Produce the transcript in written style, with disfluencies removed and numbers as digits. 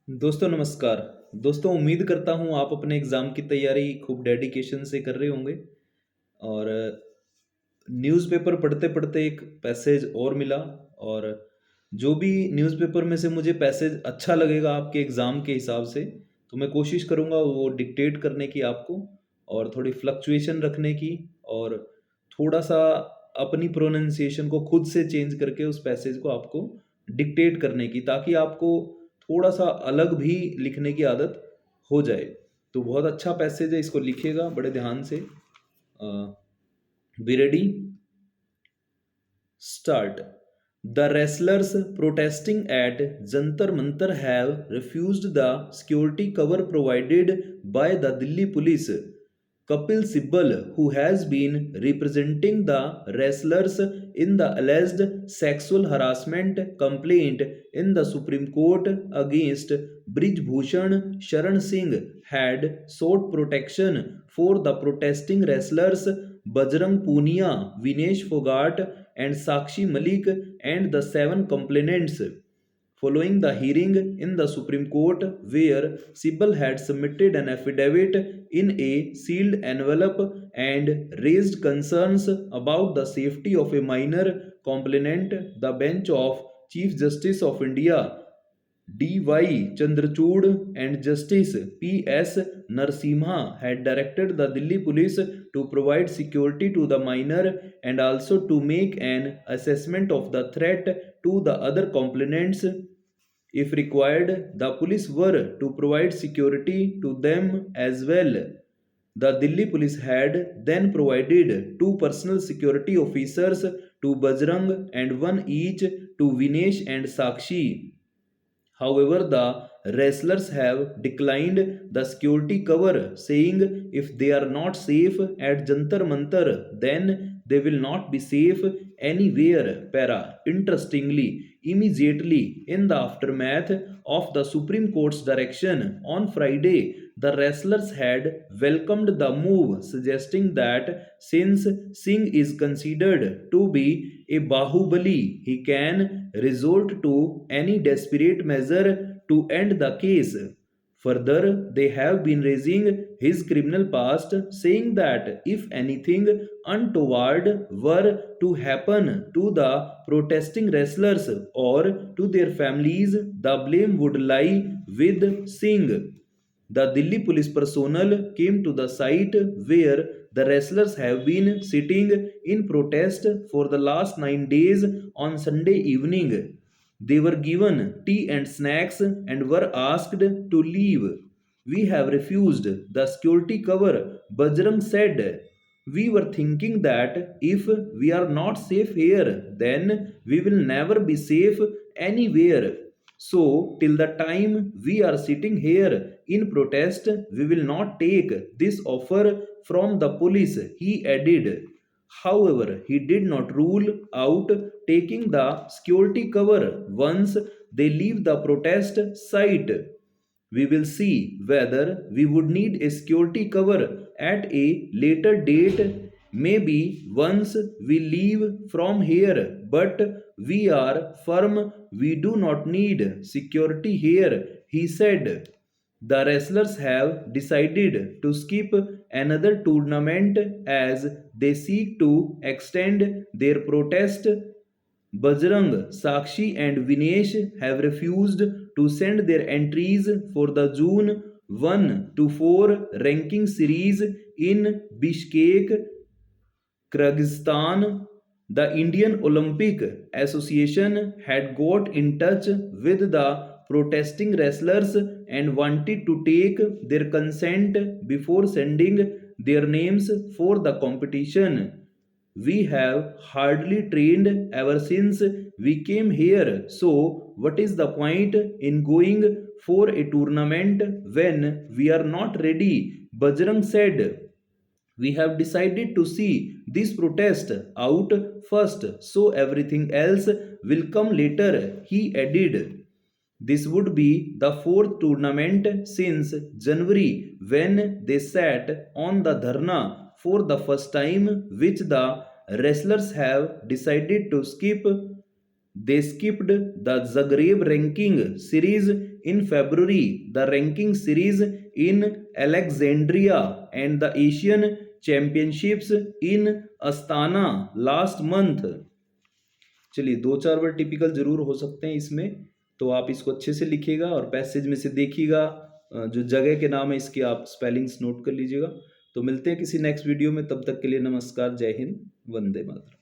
दोस्तों नमस्कार। दोस्तों उम्मीद करता हूँ आप अपने एग्ज़ाम की तैयारी खूब डेडिकेशन से कर रहे होंगे। और न्यूज़पेपर पढ़ते-पढ़ते एक पैसेज और मिला। और जो भी न्यूज़पेपर में से मुझे पैसेज अच्छा लगेगा आपके एग्ज़ाम के हिसाब से, तो मैं कोशिश करूँगा वो डिक्टेट करने की आपको, और थोड़ी फ्लक्चुएशन रखने की, और थोड़ा-सा अपनी प्रोनंसिएशन को खुद से चेंज करके उस पैसेज को आपको डिक्टेट करने की, ताकि आपको थोड़ा-सा अलग भी लिखने की आदत हो जाए। तो बहुत अच्छा पैसेज है, इसको लिखिएगा बड़े ध्यान से। Be ready, start. The wrestlers protesting at Jantar Mantar have refused the security cover provided by the Delhi police. Kapil Sibal, who has been representing the wrestlers in the alleged sexual harassment complaint in the Supreme Court against Brij Bhushan Sharan Singh, had sought protection for the protesting wrestlers Bajrang Punia, Vinesh Fogart, and Sakshi Malik and the seven complainants. Following the hearing in the Supreme Court, where Sibal had submitted an affidavit in a sealed envelope and raised concerns about the safety of a minor complainant, the bench of Chief Justice of India D.Y. Chandrachud and Justice P.S. Narsimha had directed the Delhi police to provide security to the minor and also to make an assessment of the threat to the other complainants. If required, the police were to provide security to them as well. The Delhi police had then provided two personal security officers to Bajrang and one each to Vinesh and Sakshi. However, the wrestlers have declined the security cover, saying if they are not safe at Jantar Mantar, then they will not be safe anywhere. Para. Interestingly, immediately in the aftermath of the Supreme Court's direction on Friday, the wrestlers had welcomed the move, suggesting that since Singh is considered to be a Bahubali, he can resort to any desperate measure to end the case. Further, they have been raising his criminal past, saying that if anything untoward were to happen to the protesting wrestlers or to their families, the blame would lie with Singh. The Delhi police personnel came to the site where the wrestlers have been sitting in protest for the last 9 days on Sunday evening. They were given tea and snacks and were asked to leave. We have refused the security cover, Bajrang said. We were thinking that if we are not safe here, then we will never be safe anywhere. So, till the time we are sitting here in protest, we will not take this offer from the police, he added. However, he did not rule out taking the security cover once they leave the protest site. We will see whether we would need a security cover at a later date, maybe once we leave from here, but we are firm we do not need security here, he said. The wrestlers have decided to skip another tournament as they seek to extend their protest. Bajrang, Sakshi, and Vinesh have refused to send their entries for the June 1 to 4 ranking series in Bishkek, Kyrgyzstan. The Indian Olympic Association had got in touch with the protesting wrestlers and wanted to take their consent before sending their names for the competition. We have hardly trained ever since we came here, so what is the point in going for a tournament when we are not ready? Bajrang said. We have decided to see this protest out first, so everything else will come later, he added. This would be the fourth tournament since January when they sat on the dharna for the first time, which the wrestlers have decided to skip. They skipped the Zagreb ranking series in February the ranking series in Alexandria and the Asian Championships in Astana last month. चलिए 2-4 word typical जरूर हो सकते हैं इसमें, तो आप इसको अच्छे से लिखिएगा और पैसेज में से देखिएगा, जो जगह के नाम है इसके आप स्पेलिंग्स नोट कर लीजिएगा। तो मिलते हैं किसी नेक्स्ट वीडियो में, तब तक के लिए नमस्कार, जय हिंद, वंदे मातरम।